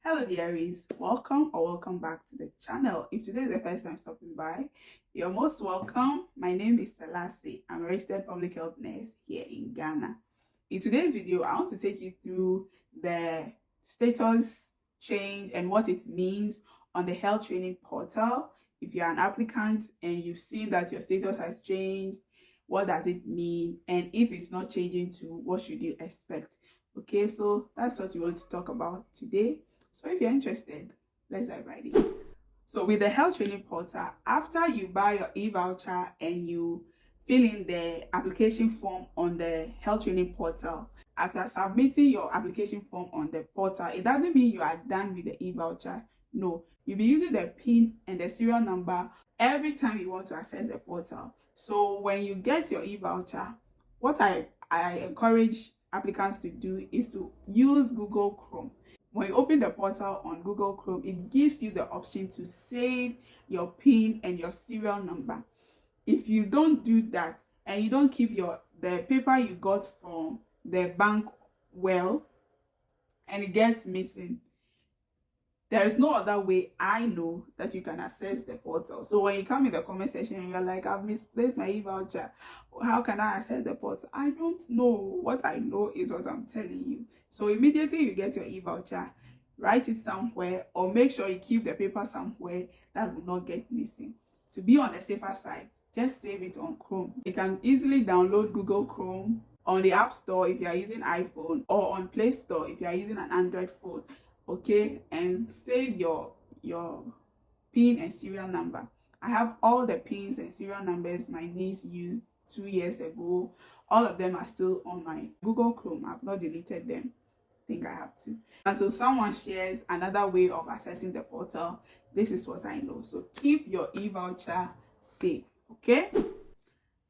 Hello dearies, welcome or welcome back to the channel. If today is the first time stopping by, you're most welcome. My name is Selase. I'm a registered public health nurse here in Ghana. In today's video, I want to take you through the status change and what it means on the health training portal. If you're an applicant and you've seen that your status has changed, what does it mean? And if it's not changing to, what should you expect? Okay, so that's what we want to talk about today. So if you're interested, let's dive right in. So with the health training portal, after you buy your e-voucher and you fill in the application form on the health training portal, after submitting your application form on the portal, it doesn't mean you are done with the e-voucher. No, you'll be using the PIN and the serial number every time you want to access the portal. So when you get your e-voucher, what I encourage applicants to do is to use Google Chrome. When you open the portal on Google Chrome, it gives you the option to save your PIN and your serial number. If you don't do that and you don't keep the paper you got from the bank well, and it gets missing, there is no other way I know that you can access the portal. So when you come in the comment section and you're like, I've misplaced my e-voucher, how can I access the portal? I don't know. What I know is what I'm telling you. So immediately you get your e-voucher, write it somewhere or make sure you keep the paper somewhere that will not get missing. To be on the safer side, just save it on Chrome. You can easily download Google Chrome on the App Store if you are using iPhone, or on Play Store if you are using an Android phone. Okay, and save your PIN and serial number. I have all the PINs and serial numbers my niece used 2 years ago. All of them are still on my Google Chrome. I've not deleted them. I think I have to. Until someone shares another way of accessing the portal, this is what I know. So keep your e-voucher safe. Okay,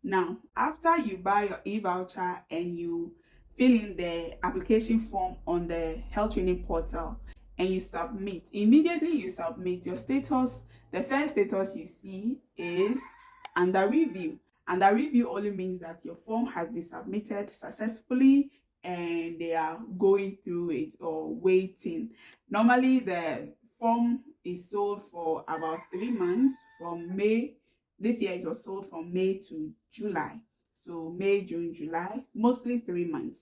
now after you buy your e-voucher and you fill in the application form on the health training portal and you submit, immediately you submit your status. The first status you see is under review. Under review only means that your form has been submitted successfully and they are going through it or waiting. Normally the form is sold for about 3 months. From May, this year it was sold from May to July. So May, June, July, mostly 3 months.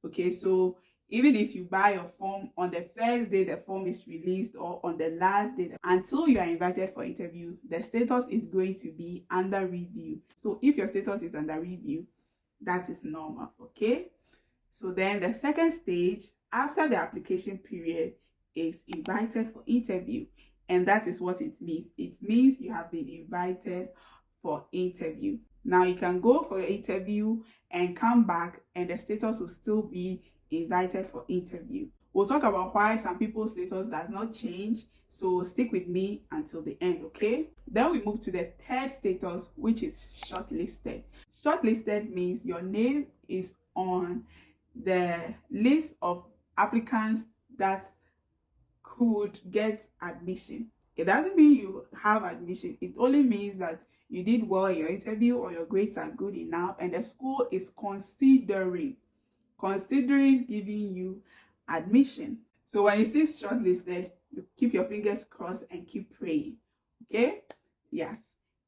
Okay, so even if you buy your form on the first day the form is released or on the last day, until you are invited for interview, the status is going to be under review. So if your status is under review, that is normal. Okay, so then the second stage after the application period is invited for interview. And that is what it means. It means you have been invited for interview. Now you can go for your interview and come back and the status will still be invited for interview. We'll talk about why some people's status does not change. So stick with me until the end, okay? Then we move to the third status, which is shortlisted. Shortlisted means your name is on the list of applicants that could get admission. It doesn't mean you have admission. It only means that you did well in your interview or your grades are good enough and the school is considering giving you admission. So when you see shortlisted, you keep your fingers crossed and keep praying. Okay? Yes.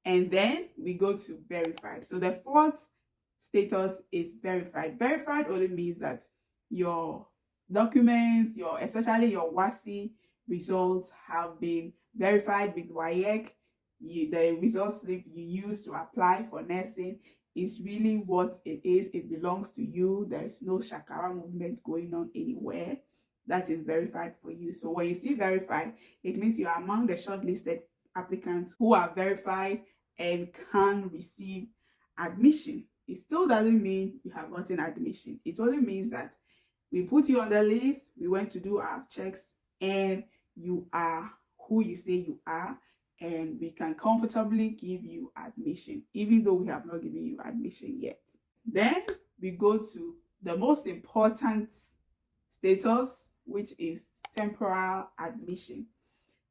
And then we go to verified. So the fourth status is verified. Verified only means that your documents, especially your WASI results have been verified with WAEC. The results slip you use to apply for nursing is really what it is. It belongs to you. There is no shakara movement going on anywhere. That is verified for you. So when you see verified, it means you are among the shortlisted applicants who are verified and can receive admission. It still doesn't mean you have gotten admission. It only means that we put you on the list, we went to do our checks, and you are who you say you are, and we can comfortably give you admission, even though we have not given you admission yet. Then we go to the most important status, which is temporal admission.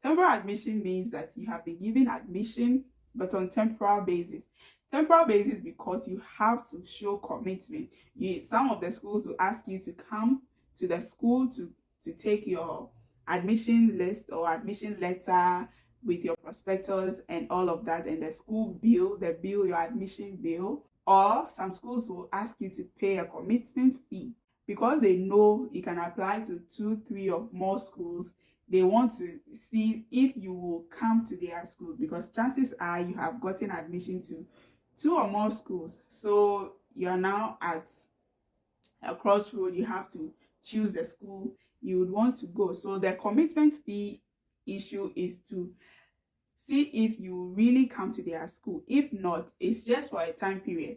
Temporal admission means that you have been given admission, but on temporal basis. Temporal basis because you have to show commitment. Some of the schools will ask you to come to the school to take your admission list or admission letter with your prospectus and all of that, and the school bill, your admission bill. Or some schools will ask you to pay a commitment fee because they know you can apply to 2, 3 or more schools. They want to see if you will come to their schools, because chances are you have gotten admission to 2 or more schools. So you are now at a crossroad. You have to choose the school you would want to go. So the commitment fee issue is to see if you really come to their school. If not, it's just for a time period.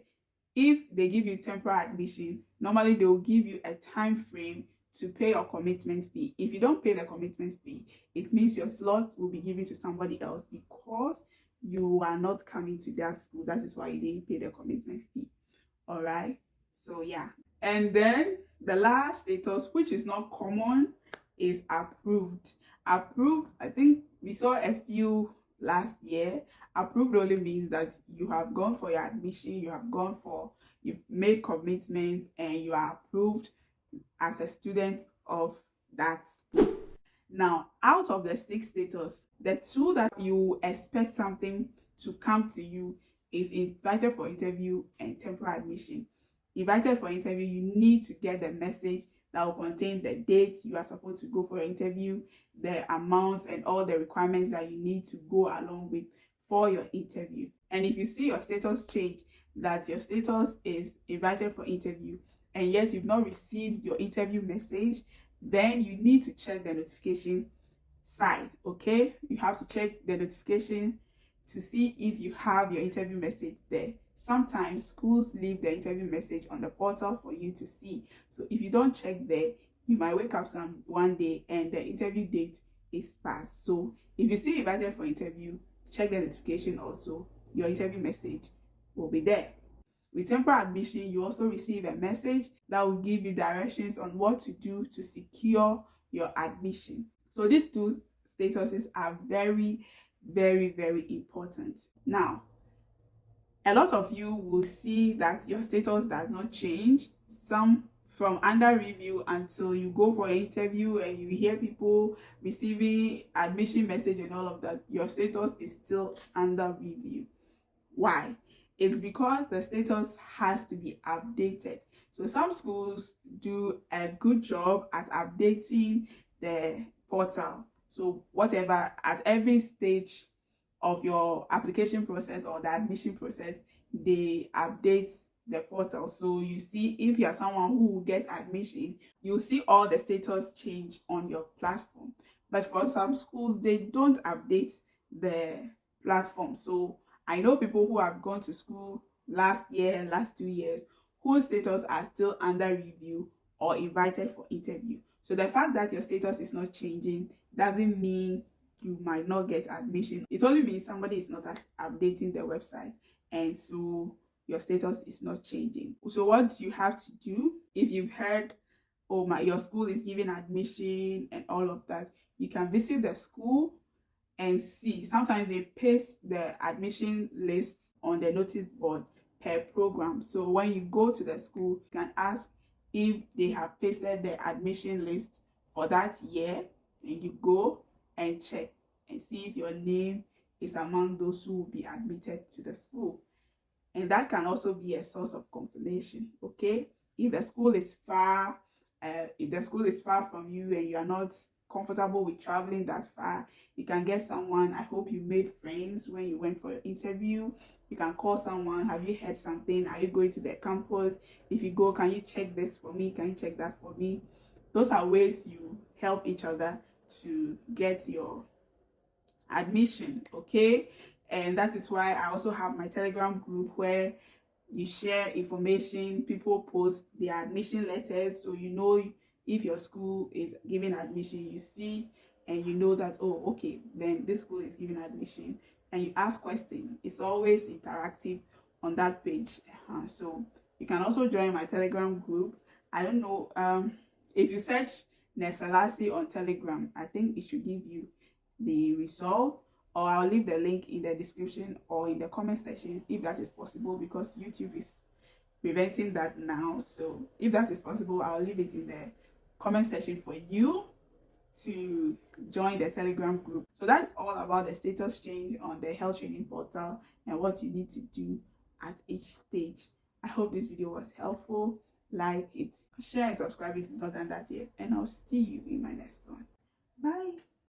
If they give you temporary admission, normally they will give you a time frame to pay your commitment fee. If you don't pay the commitment fee, it means your slot will be given to somebody else because you are not coming to their school. That is why you didn't pay the commitment fee. All right. So yeah. And then the last status, which is not common, is approved. Approved, I think we saw a few last year. Approved only means that you have gone for your admission, you've made commitment, and you are approved as a student of that school. Now, out of the 6 status, the 2 that you expect something to come to you is invited for interview and temporary admission. Invited for interview, you need to get the message that will contain the dates you are supposed to go for your interview, the amount, and all the requirements that you need to go along with for your interview. And if you see your status change, that your status is invited for interview, and yet you've not received your interview message, then you need to check the notification side. Okay, you have to check the notification to see if you have your interview message there. Sometimes schools leave the interview message on the portal for you to see. So if you don't check there, you might wake up one day and the interview date is passed. So if you see invited for interview, check the notification also. Your interview message will be there. With temporary admission, you also receive a message that will give you directions on what to do to secure your admission. So these 2 statuses are very, very, very important. Now, a lot of you will see that your status does not change. Some from under review until you go for an interview and you hear people receiving admission message and all of that, your status is still under review. Why? It's because the status has to be updated. So some schools do a good job at updating the portal. So whatever, at every stage of your application process or the admission process, they update the portal. So you see, if you are someone who will get admission, you'll see all the status change on your platform. But for some schools, they don't update the platform. So I know people who have gone to school last year and last 2 years whose status are still under review or invited for interview. So the fact that your status is not changing doesn't mean you might not get admission. It only means somebody is not updating the website, and so your status is not changing. So what you have to do, if you've heard, oh your school is giving admission and all of that, you can visit the school and see. Sometimes they paste the admission lists on the notice board per program. So when you go to the school, you can ask if they have pasted the admission list for that year, and you go and check and see if your name is among those who will be admitted to the school. And that can also be a source of confirmation. Okay, if the school is far, from you and you are not comfortable with traveling that far, you can get someone. I hope you made friends when you went for your interview. You can call someone. Have you heard something? Are you going to the campus? If you go, can you check this for me? Can you check that for me? Those are ways you help each other to get your admission. Okay, and that is why I also have my Telegram group where you share information. People post their admission letters, so you know if your school is giving admission. You see and you know that, oh okay, then this school is giving admission, and you ask questions. It's always interactive on that page. So you can also join my Telegram group. I don't know, if you search Selase on Telegram, I think it should give you the result, or I'll leave the link in the description or in the comment section if that is possible, because YouTube is preventing that now. So if that is possible, I'll leave it in the comment section for you to join the Telegram group. So that's all about the status change on the health training portal and what you need to do at each stage. I hope this video was helpful. Like it, share and subscribe if you've not done that yet, and I'll see you in my next one. Bye.